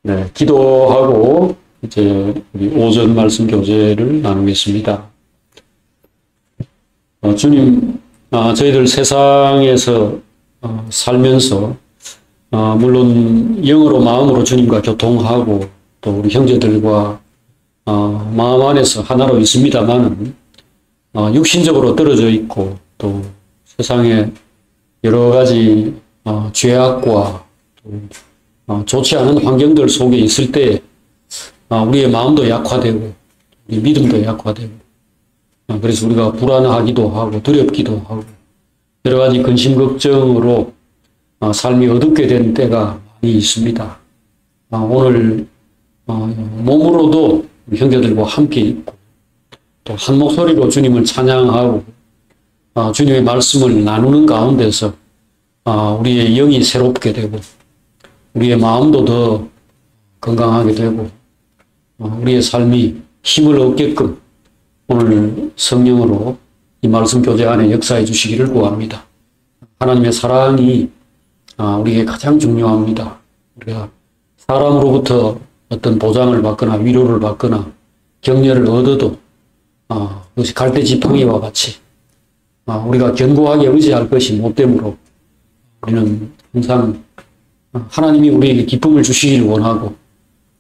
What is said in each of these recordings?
네, 기도하고 이제 우리 오전 말씀 교제를 나누겠습니다. 주님, 저희들 세상에서 살면서 물론 영으로 마음으로 주님과 교통하고 또 우리 형제들과 마음 안에서 하나로 있습니다만은 육신적으로 떨어져 있고 또 세상에 여러 가지 죄악과 또 좋지 않은 환경들 속에 있을 때 우리의 마음도 약화되고 우리 믿음도 약화되고 그래서 우리가 불안하기도 하고 두렵기도 하고 여러 가지 근심 걱정으로 삶이 어둡게 된 때가 많이 있습니다. 오늘 몸으로도 형제들과 함께 있고 또 한 목소리로 주님을 찬양하고 주님의 말씀을 나누는 가운데서 우리의 영이 새롭게 되고 우리의 마음도 더 건강하게 되고 우리의 삶이 힘을 얻게끔 오늘 성령으로 이 말씀 교제 안에 역사해 주시기를 구합니다. 하나님의 사랑이 우리에게 가장 중요합니다. 우리가 사람으로부터 어떤 보장을 받거나 위로를 받거나 격려를 얻어도 그것이 갈대 지팡이와 같이 우리가 견고하게 의지할 것이 못되므로 우리는 항상 하나님이 우리에게 기쁨을 주시기를 원하고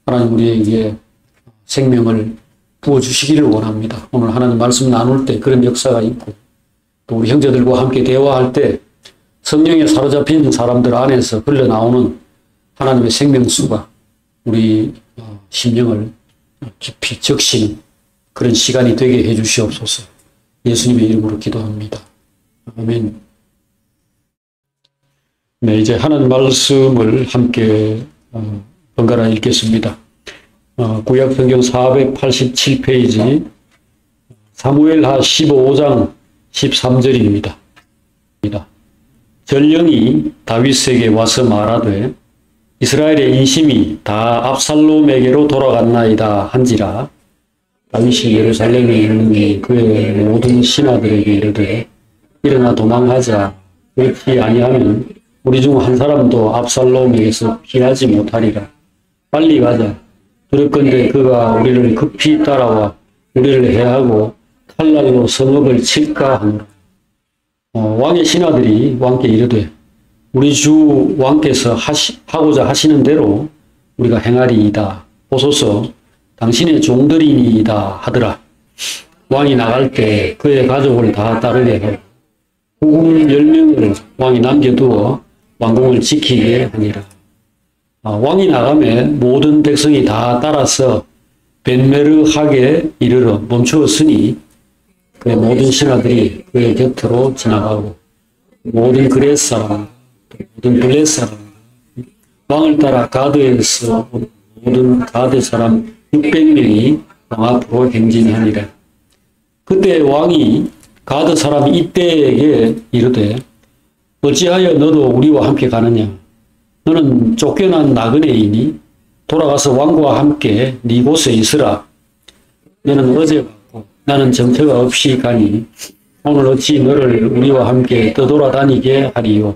하나님 우리에게 생명을 부어주시기를 원합니다. 오늘 하나님 말씀 나눌 때 그런 역사가 있고 또 우리 형제들과 함께 대화할 때 성령에 사로잡힌 사람들 안에서 흘러나오는 하나님의 생명수가 우리 심령을 깊이 적시는 그런 시간이 되게 해 주시옵소서. 예수님의 이름으로 기도합니다. 아멘. 네, 이제 하나님 말씀을 함께 번갈아 읽겠습니다. 구약 성경 487페이지 사무엘하 15장 13절입니다. 전령이 다윗에게 와서 말하되 이스라엘의 인심이 다 압살롬에게로 돌아갔나이다 한지라 다윗이 예루살렘에 있는 그의 모든 신하들에게 이르되 일어나 도망하자. 그렇지 아니하면 우리 중 한 사람도 압살롬에게서 피하지 못하리라. 빨리 가자. 두렵건대 그가 우리를 급히 따라와 우리를 해하고 칼날로 성읍을 칠까 하노라. 왕의 신하들이 왕께 이르되 우리 주 왕께서 하고자 하시는 대로 우리가 행하리이다. 보소서 당신의 종들이니이다 하더라. 왕이 나갈 때 그의 가족을 다 따르게 하고 후궁 10명을 왕이 남겨두어 왕궁을 지키게 하니라. 왕이 나가매 모든 백성이 다 따라서 벤메르하게 이르러 멈추었으니 그의 모든 신하들이 그의 곁으로 지나가고 모든 그렛 사람, 모든 블렛 사람, 왕을 따라 가드에서 모든 가드 사람 600명이 왕 앞으로 행진하니라. 그때 왕이 가드 사람 이때에게 이르되 어찌하여 너도 우리와 함께 가느냐? 너는 쫓겨난 나그네이니 돌아가서 왕과 함께 네 곳에 있으라. 너는 어제 갔고 나는 정처가 없이 가니 오늘 어찌 너를 우리와 함께 떠돌아다니게 하리요.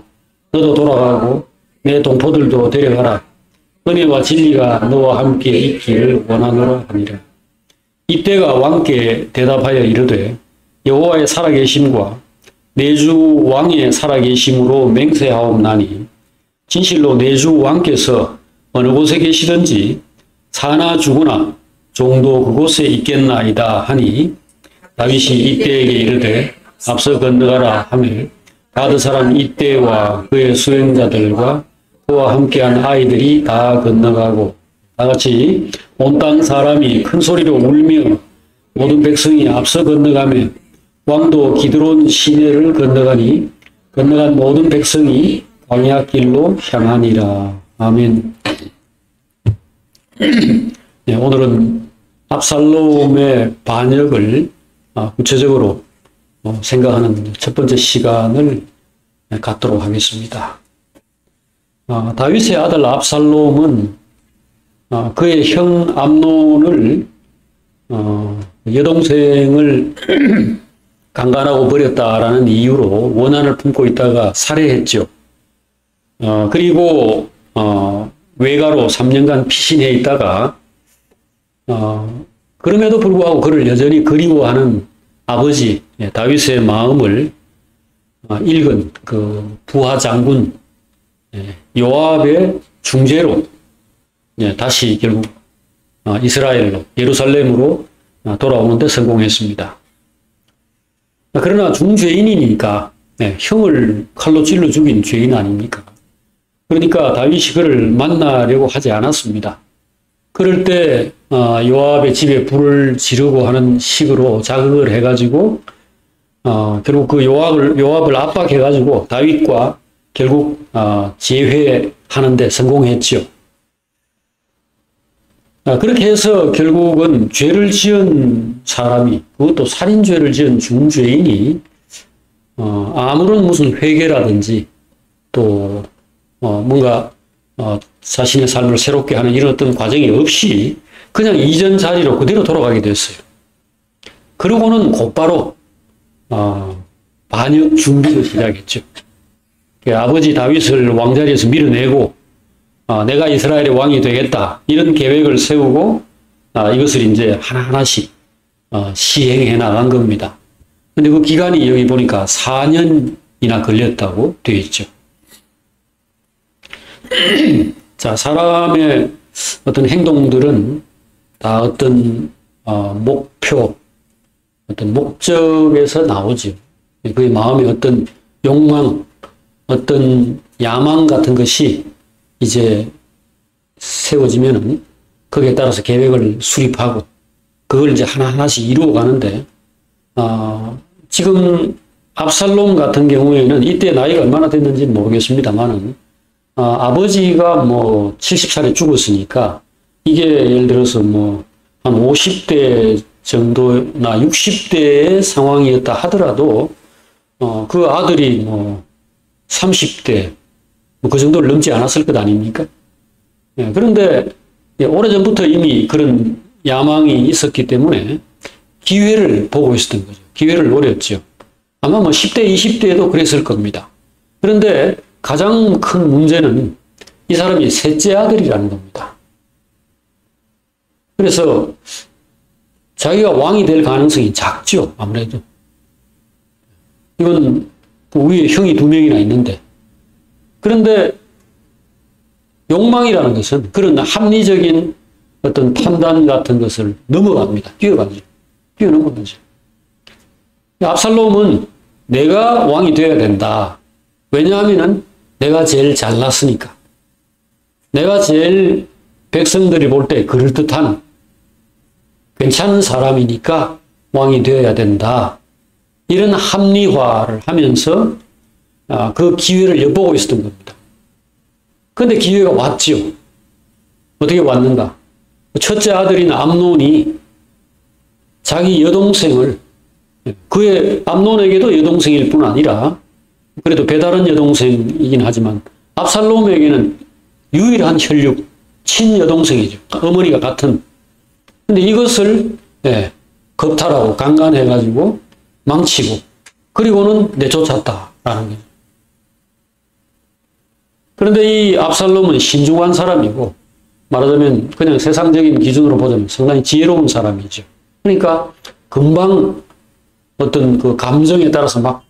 너도 돌아가고 내 동포들도 데려가라. 은혜와 진리가 너와 함께 있기를 원하노라 하니라. 이때가 왕께 대답하여 이르되 여호와의 살아계심과 내 주 왕의 살아계심으로 맹세하옵나니 진실로 내 주 왕께서 어느 곳에 계시든지 사나 죽으나 종도 그곳에 있겠나이다 하니 다윗이 이때에게 이르되 앞서 건너가라 하며 가드 사람 이때와 그의 수행자들과 그와 함께한 아이들이 다 건너가고 다같이 온 땅 사람이 큰 소리로 울며 모든 백성이 앞서 건너가며 왕도 기드론 시내를 건너가니 건너간 모든 백성이 광야길로 향하니라. 아멘. 네, 오늘은 압살롬의 반역을 구체적으로 생각하는 첫 번째 시간을 갖도록 하겠습니다. 다윗의 아들 압살롬은 그의 형 암논을 여동생을 강간하고 버렸다라는 이유로 원한을 품고 있다가 살해했죠. 그리고 외가로 3년간 피신해 있다가 그럼에도 불구하고 그를 여전히 그리워하는 아버지 다윗의 마음을 읽은 그 부하 장군 요압의 중재로 다시 결국 이스라엘로 예루살렘으로 돌아오는데 성공했습니다. 그러나 중죄인이니까 형을 칼로 찔러 죽인 죄인 아닙니까? 그러니까 다윗이 그를 만나려고 하지 않았습니다. 그럴 때 요압의 집에 불을 지르고 하는 식으로 자극을 해가지고 결국 그 요압을 압박해가지고 다윗과 결국 재회하는데 성공했죠. 그렇게 해서 결국은 죄를 지은 사람이, 그것도 살인죄를 지은 중죄인이 아무런 무슨 회개라든지 또 뭔가 자신의 삶을 새롭게 하는 이런 어떤 과정이 없이 그냥 이전 자리로 그대로 돌아가게 됐어요. 그러고는 곧바로 반역 준비를 시작했죠. 아버지 다윗을 왕자리에서 밀어내고 내가 이스라엘의 왕이 되겠다 이런 계획을 세우고 이것을 이제 하나하나씩 시행해 나간 겁니다. 근데 그 기간이 여기 보니까 4년이나 걸렸다고 되어 있죠. 자, 사람의 어떤 행동들은 다 어떤 목표, 어떤 목적에서 나오죠. 그의 마음의 어떤 욕망, 어떤 야망 같은 것이 이제 세워지면은 거기에 따라서 계획을 수립하고 그걸 이제 하나하나씩 이루어 가는데 지금 압살롬 같은 경우에는 이때 나이가 얼마나 됐는지는 모르겠습니다만은 아버지가 뭐 70살에 죽었으니까 이게 예를 들어서 뭐 한 50대 정도나 60대의 상황이었다 하더라도 그 아들이 뭐 30대 뭐 그 정도를 넘지 않았을 것 아닙니까? 그런데 오래전부터 이미 그런 야망이 있었기 때문에 기회를 보고 있었던 거죠. 기회를 노렸죠. 아마 뭐 10대, 20대에도 그랬을 겁니다. 그런데 가장 큰 문제는 이 사람이 셋째 아들이라는 겁니다. 그래서 자기가 왕이 될 가능성이 작죠. 아무래도. 이건 위에 형이 2명이나 있는데. 그런데 욕망이라는 것은 그런 합리적인 어떤 판단 같은 것을 넘어갑니다. 뛰어가죠. 뛰어넘은 거죠. 압살롬은 내가 왕이 되어야 된다. 왜냐하면은 내가 제일 잘났으니까. 내가 제일 백성들이 볼 때 그럴듯한 괜찮은 사람이니까 왕이 되어야 된다. 이런 합리화를 하면서 그 기회를 엿보고 있었던 겁니다. 그런데 기회가 왔죠. 어떻게 왔는가? 첫째 아들인 암논이 자기 여동생을 그의 암논에게도 여동생일 뿐 아니라 그래도 배다른 여동생이긴 하지만 압살롬에게는 유일한 혈육 친여동생이죠. 어머니가 같은. 근데 이것을 겁탈하고 강간해가지고 망치고 그리고는 내쫓았다라는 거죠. 그런데 이 압살롬은 신중한 사람이고 말하자면 그냥 세상적인 기준으로 보자면 상당히 지혜로운 사람이죠. 그러니까 금방 어떤 그 감정에 따라서 막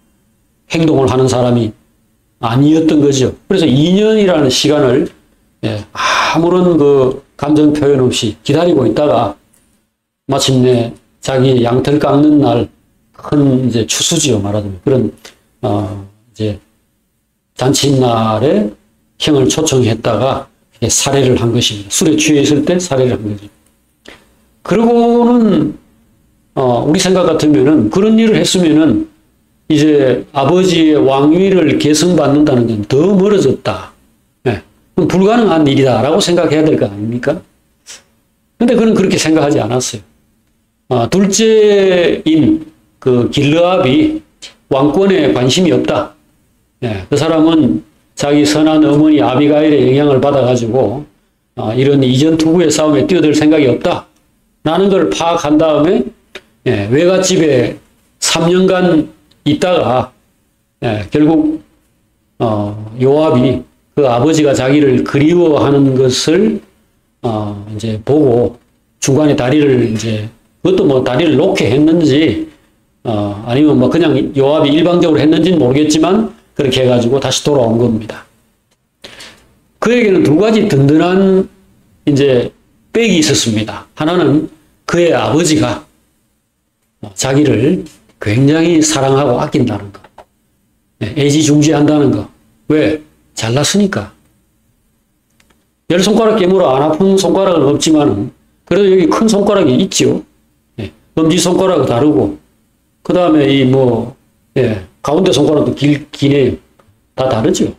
행동을 하는 사람이 아니었던 거죠. 그래서 2년이라는 시간을 아무런 그 감정 표현 없이 기다리고 있다가 마침내 자기 양털 깎는 날 큰 이제 추수지요, 말하자면. 그런, 이제 잔칫날에 형을 초청했다가 살해를 한 것입니다. 술에 취해 있을 때 살해를 한 거죠. 그러고는, 우리 생각 같으면은 그런 일을 했으면은 이제 아버지의 왕위를 계승받는다는 건 더 멀어졌다. 그럼 불가능한 일이다라고 생각해야 될 거 아닙니까? 근데 그는 그렇게 생각하지 않았어요. 둘째인 그 길르압이 왕권에 관심이 없다. 그 사람은 자기 선한 어머니 아비가일의 영향을 받아가지고 이런 이전 투구의 싸움에 뛰어들 생각이 없다. 라는 걸 파악한 다음에 외갓집에 3년간 있다가 결국 요압이 그 아버지가 자기를 그리워하는 것을 이제 보고 중간에 다리를 이제 그것도 뭐 다리를 놓게 했는지 아니면 뭐 그냥 요압이 일방적으로 했는지는 모르겠지만 그렇게 해가지고 다시 돌아온 겁니다. 그에게는 두 가지 든든한 이제 백이 있었습니다. 하나는 그의 아버지가 자기를 굉장히 사랑하고 아낀다는 거. 애지중지한다는 거. 왜? 잘났으니까. 열 손가락 깨물어 안 아픈 손가락은 없지만은 그래도 여기 큰 손가락이 있죠. 엄지 손가락은 다르고 그 다음에 이 가운데 손가락도 기네요. 다 다르죠.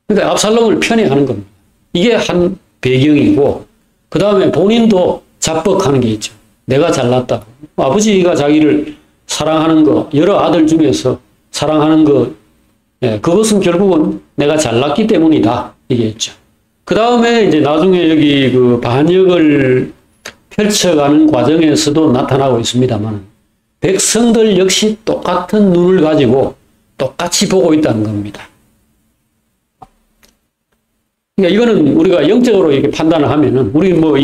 그러니까 압살롬을 편애하는 겁니다. 이게 한 배경이고 그 다음에 본인도 자뻑하는 게 있죠. 내가 잘났다. 아버지가 자기를 사랑하는 거, 여러 아들 중에서 사랑하는 거, 그것은 결국은 내가 잘났기 때문이다. 이게 있죠. 그 다음에 이제 나중에 여기 그 반역을 펼쳐가는 과정에서도 나타나고 있습니다만, 백성들 역시 똑같은 눈을 가지고 똑같이 보고 있다는 겁니다. 그러니까 이거는 우리가 영적으로 이렇게 판단을 하면은, 우리 뭐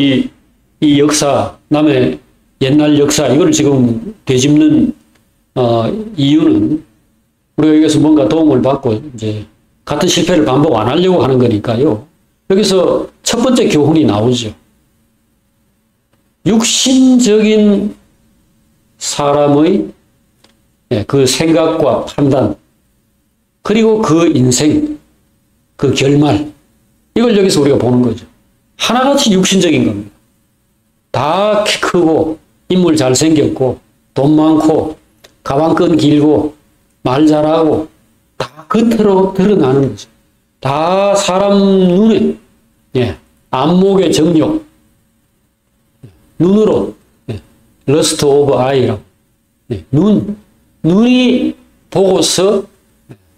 이 역사, 남의 옛날 역사, 이걸 지금 되짚는, 이유는 우리가 여기서 뭔가 도움을 받고 이제 같은 실패를 반복 안 하려고 하는 거니까요. 여기서 첫 번째 교훈이 나오죠. 육신적인 사람의 그 생각과 판단, 그리고 그 인생, 그 결말, 이걸 여기서 우리가 보는 거죠. 하나같이 육신적인 겁니다. 다 키 크고, 인물 잘생겼고, 돈 많고, 가방끈 길고, 말 잘하고, 다 겉으로 드러나는 거죠. 다 사람 눈에, 안목의 정욕, 눈으로, 러스트 오브 아이라고, 눈이 보고서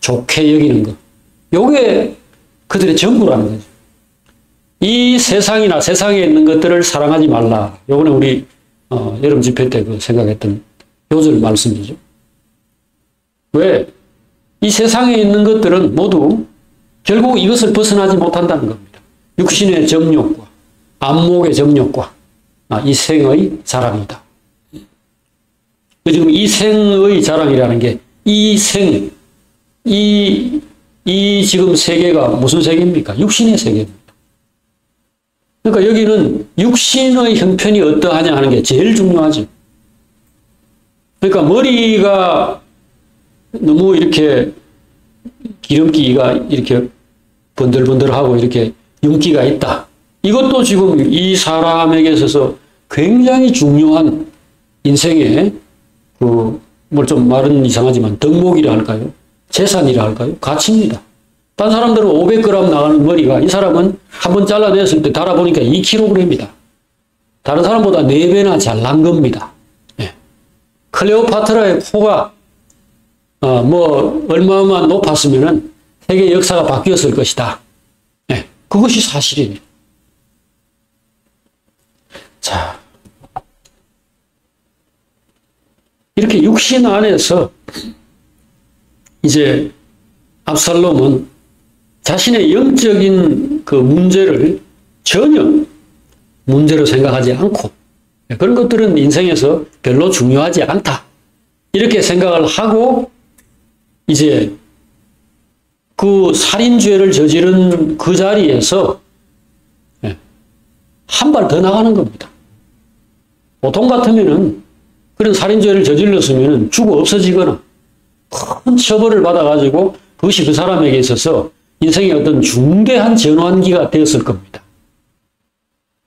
좋게 여기는 것. 요게 그들의 전부라는 거죠. 이 세상이나 세상에 있는 것들을 사랑하지 말라. 요번에 우리, 여름 집회 때 그 생각했던 요절 말씀이죠. 왜? 이 세상에 있는 것들은 모두 결국 이것을 벗어나지 못한다는 겁니다. 육신의 정욕과 안목의 정욕과 이 생의 자랑이다. 지금 이 생의 자랑이라는 게 이 생, 이 지금 세계가 무슨 세계입니까? 육신의 세계입니다. 그러니까 여기는 육신의 형편이 어떠하냐 하는 게 제일 중요하죠. 그러니까 머리가 너무 이렇게 기름기가 이렇게 번들번들하고 이렇게 윤기가 있다. 이것도 지금 이 사람에게 있어서 굉장히 중요한 인생의 뭐 좀 말은 이상하지만 덕목이라 할까요? 재산이라 할까요? 가치입니다. 딴 사람들은 500g 나가는 머리가 이 사람은 한번 잘라냈을 때 달아보니까 2kg입니다. 다른 사람보다 4배나 잘난 겁니다. 클레오파트라의 코가 뭐 얼마만 높았으면은 세계 역사가 바뀌었을 것이다. 그것이 사실이에요. 자, 이렇게 육신 안에서 이제 압살롬은 자신의 영적인 그 문제를 전혀 문제로 생각하지 않고 그런 것들은 인생에서 별로 중요하지 않다. 이렇게 생각을 하고 이제 그 살인죄를 저지른 그 자리에서 한 발 더 나가는 겁니다. 보통 같으면은 그런 살인죄를 저질렀으면은 죽어 없어지거나 큰 처벌을 받아가지고 그것이 그 사람에게 있어서 인생의 어떤 중대한 전환기가 되었을 겁니다.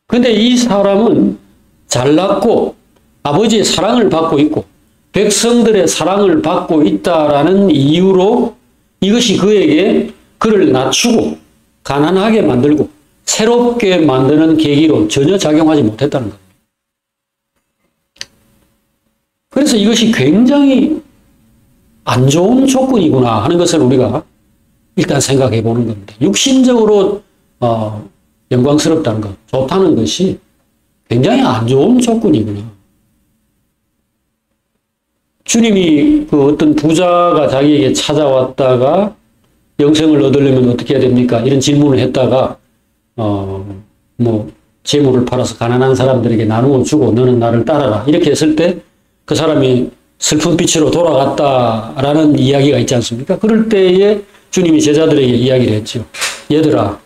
그런데 이 사람은 잘났고 아버지의 사랑을 받고 있고 백성들의 사랑을 받고 있다라는 이유로 이것이 그에게 그를 낮추고 가난하게 만들고 새롭게 만드는 계기로 전혀 작용하지 못했다는 겁니다. 그래서 이것이 굉장히 안 좋은 조건이구나 하는 것을 우리가 일단 생각해 보는 겁니다. 육신적으로 영광스럽다는 것, 좋다는 것이 굉장히 안 좋은 조건이구나. 주님이 그 어떤 부자가 자기에게 찾아왔다가 영생을 얻으려면 어떻게 해야 됩니까? 이런 질문을 했다가 재물을 팔아서 가난한 사람들에게 나누어 주고 너는 나를 따라라. 이렇게 했을 때 그 사람이 슬픈 빛으로 돌아갔다라는 이야기가 있지 않습니까? 그럴 때에 주님이 제자들에게 이야기를 했죠. 얘들아,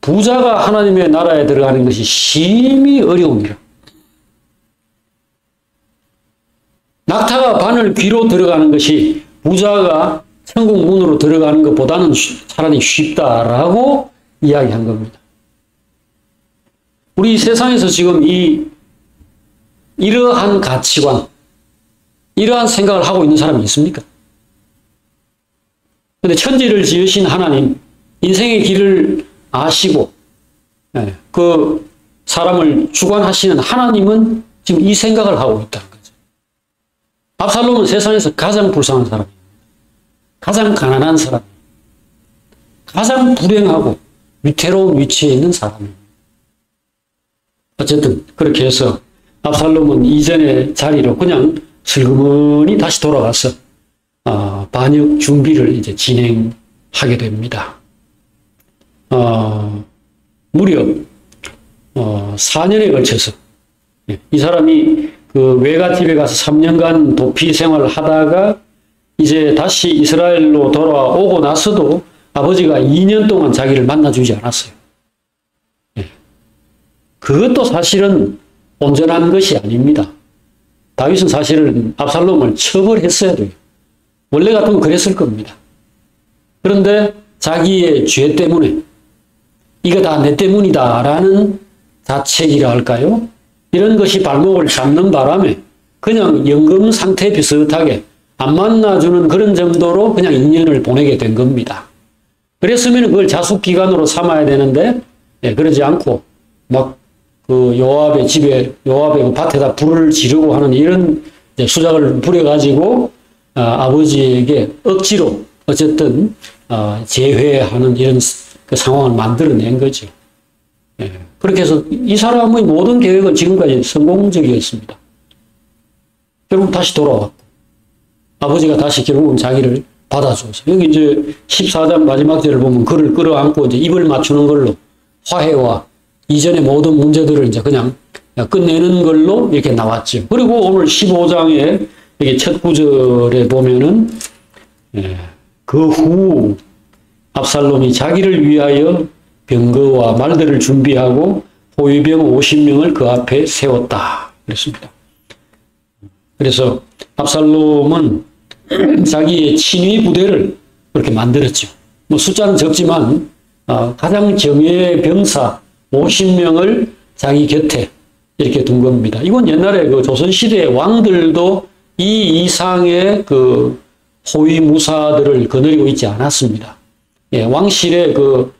부자가 하나님의 나라에 들어가는 것이 심히 어려움이라. 낙타가 바늘 귀로 들어가는 것이 부자가 천국 문으로 들어가는 것보다는 차라리 쉽다라고 이야기한 겁니다. 우리 세상에서 지금 이러한 가치관, 이러한 생각을 하고 있는 사람이 있습니까? 근데 천지를 지으신 하나님, 인생의 길을 아시고, 그 사람을 주관하시는 하나님은 지금 이 생각을 하고 있다는 거죠. 압살롬은 세상에서 가장 불쌍한 사람입니다. 가장 가난한 사람, 가장 불행하고 위태로운 위치에 있는 사람입니다. 어쨌든 그렇게 해서 압살롬은 이전의 자리로 그냥 슬그머니 다시 돌아가서 반역 준비를 이제 진행하게 됩니다. 무려 4년에 걸쳐서 이 사람이 그 외갓집에 가서 3년간 도피 생활을 하다가 이제 다시 이스라엘로 돌아오고 나서도 아버지가 2년 동안 자기를 만나주지 않았어요. 그것도 사실은 온전한 것이 아닙니다. 다윗은 사실은 압살롬을 처벌했어야 돼요. 원래 같으면 그랬을 겁니다. 그런데 자기의 죄 때문에 이거 다 내 때문이다라는 자책이라 할까요? 이런 것이 발목을 잡는 바람에 그냥 연금 상태 비슷하게 안 만나주는 그런 정도로 그냥 2년을 보내게 된 겁니다. 그랬으면 그걸 자숙기간으로 삼아야 되는데 그러지 않고 막 그 요압의 집에 요압의 그 밭에다 불을 지르고 하는 이런 수작을 부려가지고 아버지에게 억지로 어쨌든 제회하는 이런 그 상황을 만들어낸 거죠. 그렇게 해서 이 사람의 모든 계획은 지금까지 성공적이었습니다. 결국 다시 돌아왔고 아버지가 다시 결국은 자기를 받아줘서 여기 이제 14장 마지막 절을 보면 그를 끌어안고 이제 입을 맞추는 걸로 화해와 이전의 모든 문제들을 이제 그냥 끝내는 걸로 이렇게 나왔죠. 그리고 오늘 15장에 여기 첫 구절에 보면은 그 후 압살롬이 자기를 위하여 병거와 말들을 준비하고 호위병 50명을 그 앞에 세웠다. 그랬습니다. 그래서 압살롬은 자기의 친위 부대를 그렇게 만들었죠. 뭐 숫자는 적지만 가장 정예 병사 50명을 자기 곁에 이렇게 둔 겁니다. 이건 옛날에 그 조선시대의 왕들도 이 이상의 그 호위무사들을 거느리고 있지 않았습니다. 왕실의 그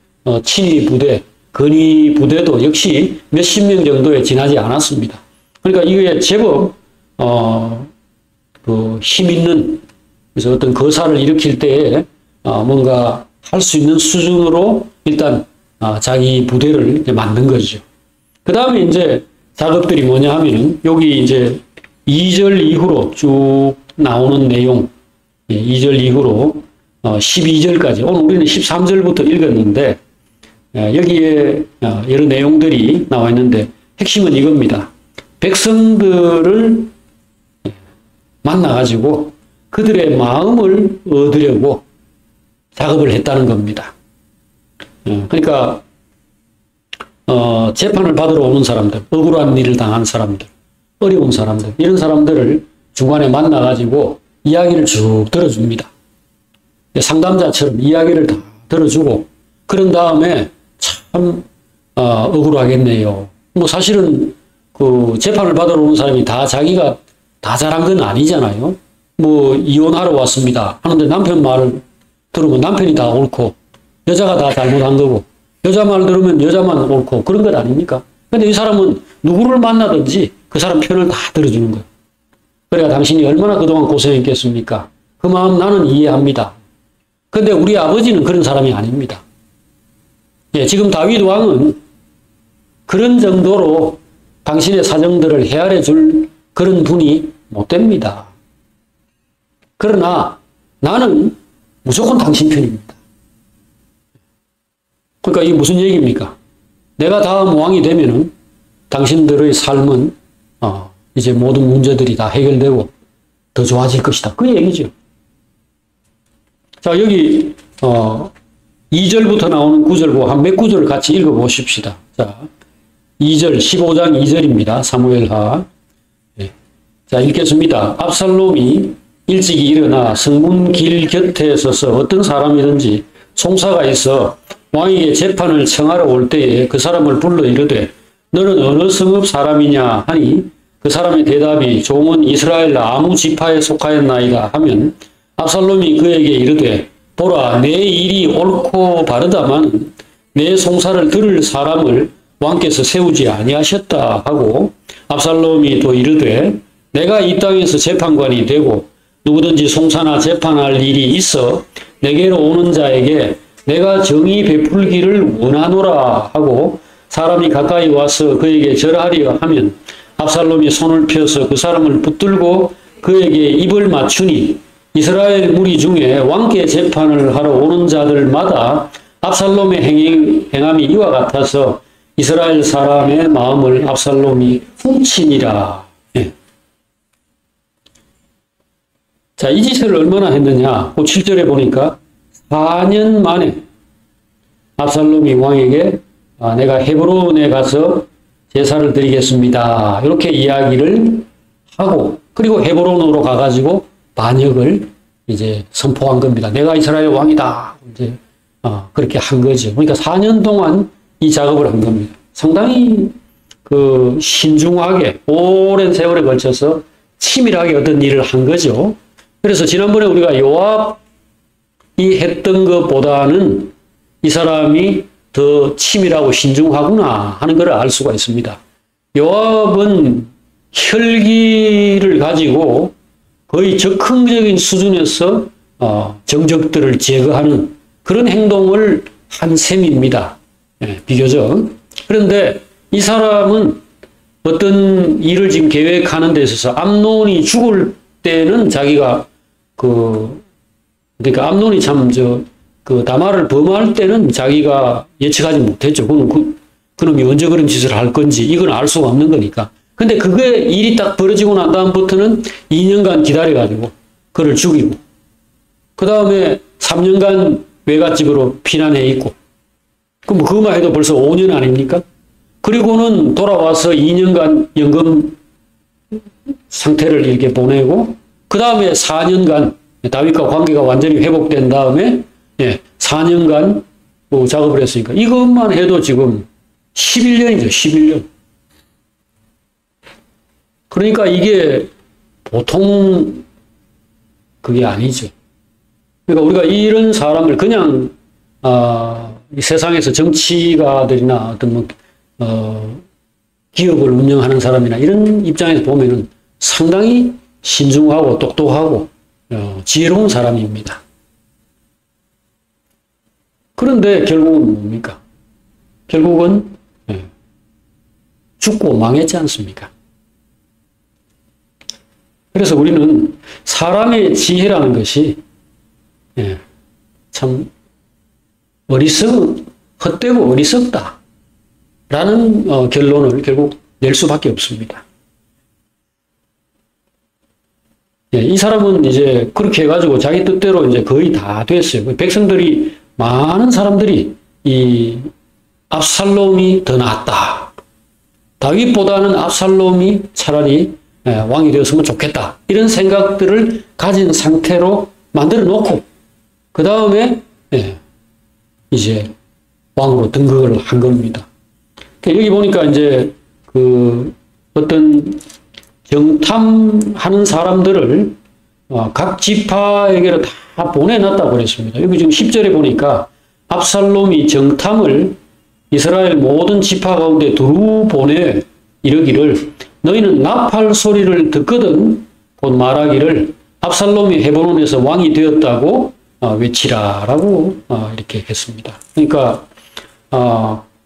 친위 부대, 근위 부대도 역시 몇십 명 정도에 지나지 않았습니다. 그러니까 이게 제법 그 힘 있는, 그래서 어떤 거사를 일으킬 때에 뭔가 할 수 있는 수준으로 일단 자기 부대를 이렇게 만든 거죠. 그 다음에 이제 작업들이 뭐냐 하면은 여기 이제 2절 이후로 쭉 나오는 내용, 2절 이후로 12절까지, 오늘 우리는 13절부터 읽었는데 여기에 여러 내용들이 나와 있는데 핵심은 이겁니다. 백성들을 만나가지고 그들의 마음을 얻으려고 작업을 했다는 겁니다. 그러니까 재판을 받으러 오는 사람들, 억울한 일을 당한 사람들, 어려운 사람들, 이런 사람들을 중간에 만나가지고 이야기를 쭉 들어줍니다. 상담자처럼 이야기를 다 들어주고 그런 다음에 참 억울하겠네요. 뭐 사실은 그 재판을 받으러 오는 사람이 다 자기가 다 잘한 건 아니잖아요. 뭐 이혼하러 왔습니다 하는데 남편 말을 들으면 남편이 다 옳고 여자가 다 잘못한 거고 여자 말 들으면 여자만 옳고 그런 것 아닙니까? 근데 이 사람은 누구를 만나든지 그 사람 편을 다 들어주는 거예요. 그래야 당신이 얼마나 그동안 고생했겠습니까? 그 마음 나는 이해합니다. 근데 우리 아버지는 그런 사람이 아닙니다. 지금 다윗 왕은 그런 정도로 당신의 사정들을 헤아려 줄 그런 분이 못 됩니다. 그러나 나는 무조건 당신 편입니다. 그러니까 이게 무슨 얘기입니까? 내가 다음 왕이 되면은 당신들의 삶은 이제 모든 문제들이 다 해결되고 더 좋아질 것이다. 그 얘기죠. 자, 여기 2절부터 나오는 구절과 한 몇 구절을 같이 읽어보십시다. 자, 2절, 15장 2절입니다. 사무엘하. 네. 자, 읽겠습니다. 압살롬이 일찍이 일어나 성문 길 곁에 서서 어떤 사람이든지 송사가 있어 왕에게 재판을 청하러 올 때에 그 사람을 불러 이르되 너는 어느 성읍 사람이냐 하니 그 사람의 대답이 종은 이스라엘 아무 지파에 속하였나이다 하면 압살롬이 그에게 이르되 보라 내 일이 옳고 바르다만 내 송사를 들을 사람을 왕께서 세우지 아니하셨다 하고 압살롬이 또 이르되 내가 이 땅에서 재판관이 되고 누구든지 송사나 재판할 일이 있어 내게로 오는 자에게 내가 정의 베풀기를 원하노라 하고 사람이 가까이 와서 그에게 절하려 하면 압살롬이 손을 펴서 그 사람을 붙들고 그에게 입을 맞추니 이스라엘 무리 중에 왕께 재판을 하러 오는 자들마다 압살롬의 행함이 이와 같아서 이스라엘 사람의 마음을 압살롬이 훔치니라. 예. 자, 이 짓을 얼마나 했느냐? 7절에 보니까 4년 만에 압살롬이 왕에게 내가 헤브론에 가서 제사를 드리겠습니다. 이렇게 이야기를 하고 그리고 헤브론으로 가가지고 반역을 이제 선포한 겁니다. 내가 이스라엘 왕이다. 이제 그렇게 한 거죠. 그러니까 4년 동안 이 작업을 한 겁니다. 상당히 신중하게 오랜 세월에 걸쳐서 치밀하게 어떤 일을 한 거죠. 그래서 지난번에 우리가 요압이 했던 것보다는 이 사람이 더 치밀하고 신중하구나 하는 것을 알 수가 있습니다. 요압은 혈기를 가지고 거의 적흥적인 수준에서 정적들을 제거하는 그런 행동을 한 셈입니다. 예, 비교적. 그런데 이 사람은 어떤 일을 지금 계획하는 데 있어서 암논이 죽을 때는 자기가 그러니까 암논이 참 다말을 범할 때는 자기가 예측하지 못했죠. 그놈이 언제 그런 짓을 할 건지 이건 알 수가 없는 거니까. 근데 그게 일이 딱 벌어지고 난 다음부터는 2년간 기다려가지고 그를 죽이고 그 다음에 3년간 외갓집으로 피난해 있고 그럼 그것만 해도 벌써 5년 아닙니까? 그리고는 돌아와서 2년간 연금 상태를 이렇게 보내고 그 다음에 4년간 다윗과 관계가 완전히 회복된 다음에 4년간 작업을 했으니까 이것만 해도 지금 11년이죠. 11년. 그러니까 이게 보통 그게 아니죠. 그러니까 우리가 이런 사람을 그냥 이 세상에서 정치가들이나 어떤 기업을 운영하는 사람이나 이런 입장에서 보면은 상당히 신중하고 똑똑하고 지혜로운 사람입니다. 그런데 결국은 뭡니까? 결국은 죽고 망했지 않습니까? 그래서 우리는 사람의 지혜라는 것이 참 헛되고 어리석다 라는 결론을 결국 낼 수밖에 없습니다. 이 사람은 이제 그렇게 해가지고 자기 뜻대로 이제 거의 다 됐어요. 백성들이 많은 사람들이 이 압살롬이 더 낫다. 다윗보다는 압살롬이 차라리 왕이 되었으면 좋겠다. 이런 생각들을 가진 상태로 만들어 놓고 그 다음에 이제 왕으로 등극을 한 겁니다. 여기 보니까 이제 어떤 정탐하는 사람들을 각 지파에게로 다 보내놨다고 그랬습니다. 여기 지금 10절에 보니까 압살롬이 정탐을 이스라엘 모든 지파 가운데 두루 보내 이르기를 너희는 나팔 소리를 듣거든 곧 말하기를 압살롬이 헤브론에서 왕이 되었다고 외치라라고 이렇게 했습니다. 그러니까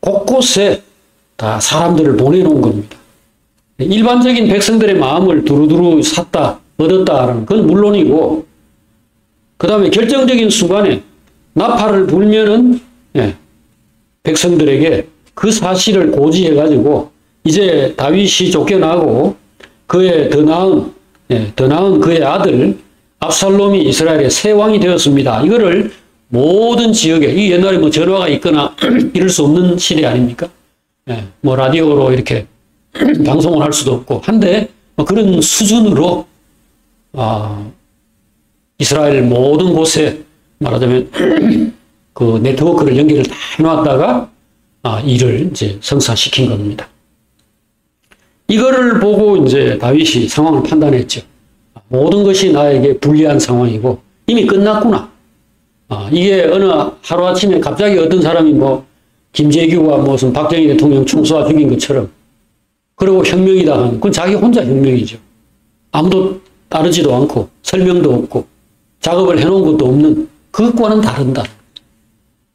곳곳에 다 사람들을 보내놓은 겁니다. 일반적인 백성들의 마음을 두루두루 샀다, 얻었다라는 건 물론이고 그 다음에 결정적인 순간에 나팔을 불면은 백성들에게 그 사실을 고지해가지고 이제 다윗이 쫓겨나고 그의 더 나은 그의 아들 압살롬이 이스라엘의 새 왕이 되었습니다. 이거를 모든 지역에, 이 옛날에 뭐 전화가 있거나 이럴 수 없는 시대 아닙니까? 뭐 라디오로 이렇게 방송을 할 수도 없고 한데 뭐 그런 수준으로 이스라엘 모든 곳에 말하자면 그 네트워크를 연결을 다 해놨다가 이를 이제 성사시킨 겁니다. 이거를 보고 이제 다윗이 상황을 판단했죠. 모든 것이 나에게 불리한 상황이고 이미 끝났구나. 이게 어느 하루아침에 갑자기 어떤 사람이 뭐 김재규가 무슨 박정희 대통령 총 쏘아 죽인 것처럼 그리고 혁명이다 하는 그건 자기 혼자 혁명이죠. 아무도 따르지도 않고 설명도 없고 작업을 해놓은 것도 없는 그것과는 다른다.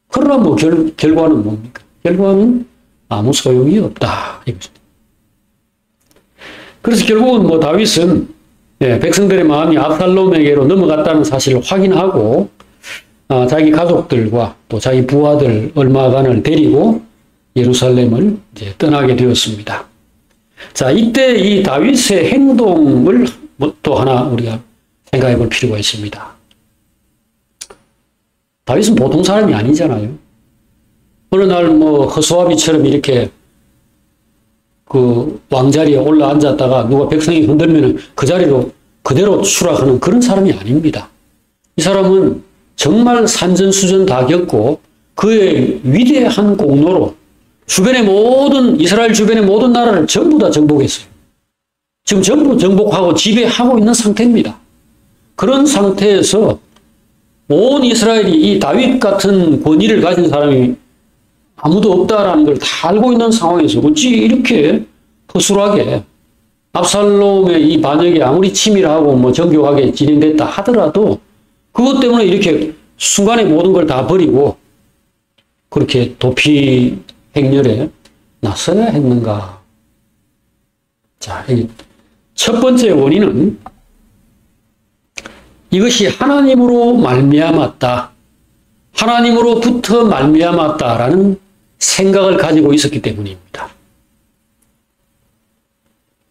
그러나 뭐 결과는 뭡니까? 결과는 아무 소용이 없다. 이것입니다. 그래서 결국은 뭐 다윗은 백성들의 마음이 압살롬에게로 넘어갔다는 사실을 확인하고 자기 가족들과 또 자기 부하들 얼마간을 데리고 예루살렘을 이제 떠나게 되었습니다. 자, 이때 이 다윗의 행동을 또 하나 우리가 생각해 볼 필요가 있습니다. 다윗은 보통 사람이 아니잖아요. 어느 날 뭐 허수아비처럼 이렇게 그 왕자리에 올라 앉았다가 누가 백성이 흔들면 그 자리로 그대로 추락하는 그런 사람이 아닙니다. 이 사람은 정말 산전수전 다 겪고 그의 위대한 공로로 이스라엘 주변의 모든 나라를 전부 다 정복했어요. 지금 전부 정복하고 지배하고 있는 상태입니다. 그런 상태에서 온 이스라엘이 이 다윗 같은 권위를 가진 사람이 아무도 없다라는 걸 다 알고 있는 상황에서 어찌 이렇게 허술하게 압살롬의 이 반역이 아무리 치밀하고 뭐 정교하게 진행됐다 하더라도 그것 때문에 이렇게 순간에 모든 걸 다 버리고 그렇게 도피 행렬에 나서야 했는가. 자, 첫 번째 원인은 이것이 하나님으로 말미암았다. 하나님으로부터 말미암았다라는 생각을 가지고 있었기 때문입니다.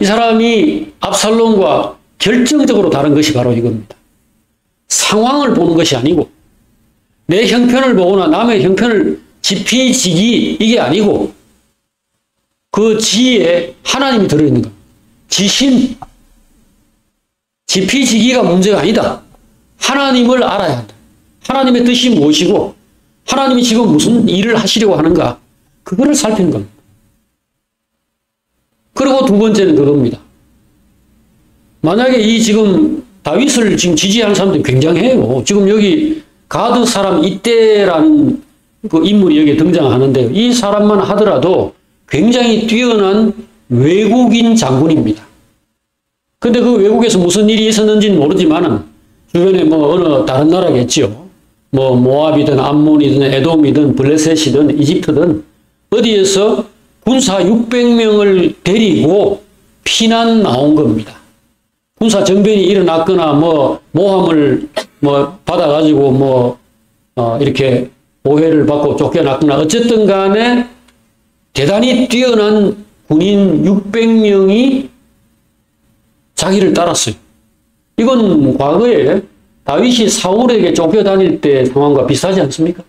이 사람이 압살롬과 결정적으로 다른 것이 바로 이겁니다. 상황을 보는 것이 아니고 내 형편을 보거나 남의 형편을 지피지기 이게 아니고 그 지혜에 하나님이 들어있는 겁니다. 지심, 지피지기가 문제가 아니다. 하나님을 알아야 한다. 하나님의 뜻이 무엇이고 하나님이 지금 무슨 일을 하시려고 하는가 그거를 살피는 겁니다. 그리고 두 번째는 그겁니다. 만약에 이 지금 다윗을 지금 지지하는 사람들이 굉장해요. 지금 여기 가드 사람 이때라는 그 인물이 여기 등장하는데요. 이 사람만 하더라도 굉장히 뛰어난 외국인 장군입니다. 근데 그 외국에서 무슨 일이 있었는지는 모르지만은 주변에 뭐 어느 다른 나라겠지요. 뭐 모압이든 암몬이든 에돔이든 블레셋이든 이집트든 어디에서 군사 600명을 데리고 피난 나온 겁니다. 군사 정변이 일어났거나 뭐 모함을 뭐 받아가지고 이렇게 오해를 받고 쫓겨났거나 어쨌든 간에 대단히 뛰어난 군인 600명이 자기를 따랐어요. 이건 과거에 다윗이 사울에게 쫓겨다닐 때 상황과 비슷하지 않습니까?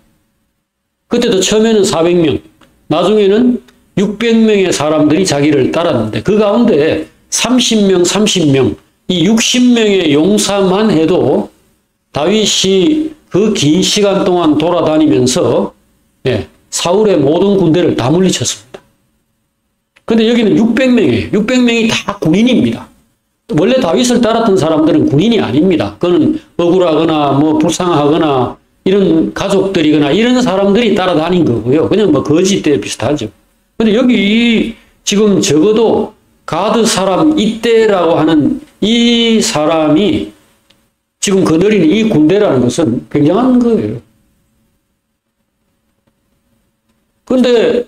그때도 처음에는 400명, 나중에는 600명의 사람들이 자기를 따랐는데 그 가운데 30명, 이 60명의 용사만 해도 다윗이 그 긴 시간 동안 돌아다니면서 사울의 모든 군대를 다 물리쳤습니다. 근데 여기는 600명이에요. 600명이 다 군인입니다. 원래 다윗을 따랐던 사람들은 군인이 아닙니다. 그거는 억울하거나 뭐 불쌍하거나 이런 가족들이거나 이런 사람들이 따라다닌 거고요. 그냥 뭐 거지 때 비슷하죠. 근데 여기 지금 적어도 가드 사람 이때라고 하는 이 사람이 지금 거느리는 이 군대라는 것은 굉장한 거예요. 그런데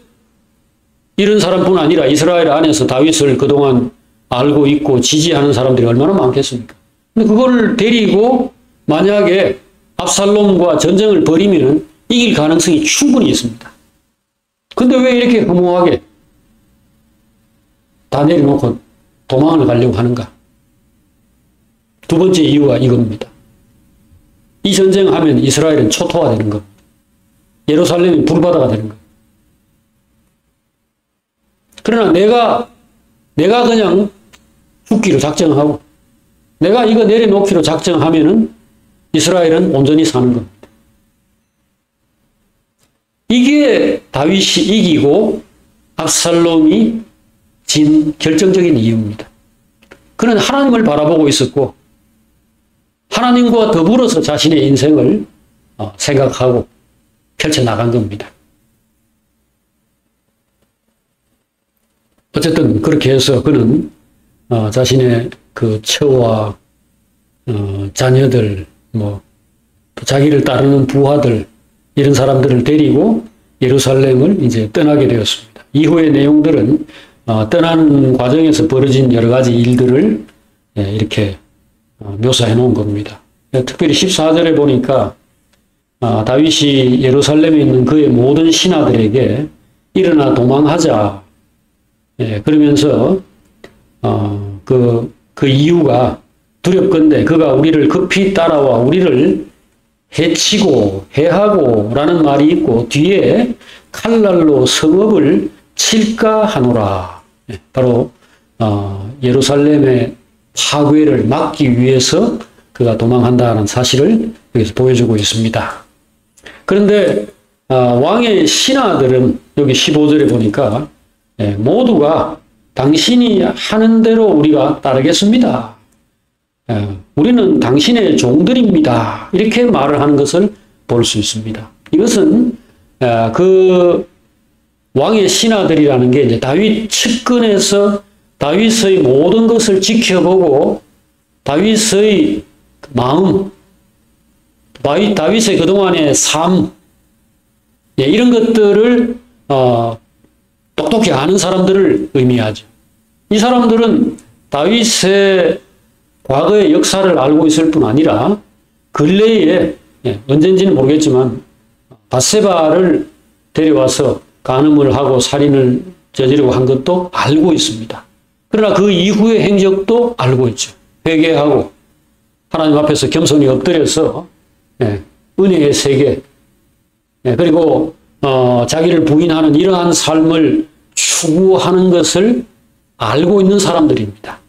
이런 사람뿐 아니라 이스라엘 안에서 다윗을 그동안 알고 있고 지지하는 사람들이 얼마나 많겠습니까? 근데 그걸 데리고 만약에 압살롬과 전쟁을 벌이면 이길 가능성이 충분히 있습니다. 근데 왜 이렇게 허무하게 다 내려놓고 도망을 가려고 하는가? 두 번째 이유가 이겁니다. 이 전쟁하면 이스라엘은 초토화되는 겁니다. 예루살렘이 불바다가 되는 겁니다. 그러나 내가 그냥 죽기로 작정하고 내가 이거 내려놓기로 작정하면은 이스라엘은 온전히 사는 겁니다. 이게 다윗이 이기고 압살롬이 진 결정적인 이유입니다. 그는 하나님을 바라보고 있었고 하나님과 더불어서 자신의 인생을 생각하고 펼쳐나간 겁니다. 어쨌든 그렇게 해서 그는 자신의 그 처와 자녀들, 또 자기를 따르는 부하들 이런 사람들을 데리고 예루살렘을 이제 떠나게 되었습니다. 이후의 내용들은 떠나는 과정에서 벌어진 여러 가지 일들을 이렇게 묘사해 놓은 겁니다. 특별히 14절에 보니까 다윗이 예루살렘에 있는 그의 모든 신하들에게 일어나 도망하자. 그러면서 그 이유가 두렵건대 그가 우리를 급히 따라와 우리를 해치고 해하고 라는 말이 있고 뒤에 칼날로 성읍을 칠까 하노라. 바로 예루살렘의 파괴를 막기 위해서 그가 도망한다는 사실을 여기서 보여주고 있습니다. 그런데 왕의 신하들은 여기 15절에 보니까 모두가 당신이 하는 대로 우리가 따르겠습니다. 우리는 당신의 종들입니다. 이렇게 말을 하는 것을 볼 수 있습니다. 이것은 그 왕의 신하들이라는 게 이제 다윗 측근에서 다윗의 모든 것을 지켜보고 다윗의 마음, 다윗의 그동안의 삶, 이런 것들을 똑똑히 아는 사람들을 의미하죠. 이 사람들은 다윗의 과거의 역사를 알고 있을 뿐 아니라 근래에 언젠지는 모르겠지만 밧세바를 데려와서 간음을 하고 살인을 저지르고 한 것도 알고 있습니다. 그러나 그 이후의 행적도 알고 있죠. 회개하고 하나님 앞에서 겸손히 엎드려서 은혜의 세계 그리고 자기를 부인하는 이러한 삶을 추구하는 것을 알고 있는 사람들입니다.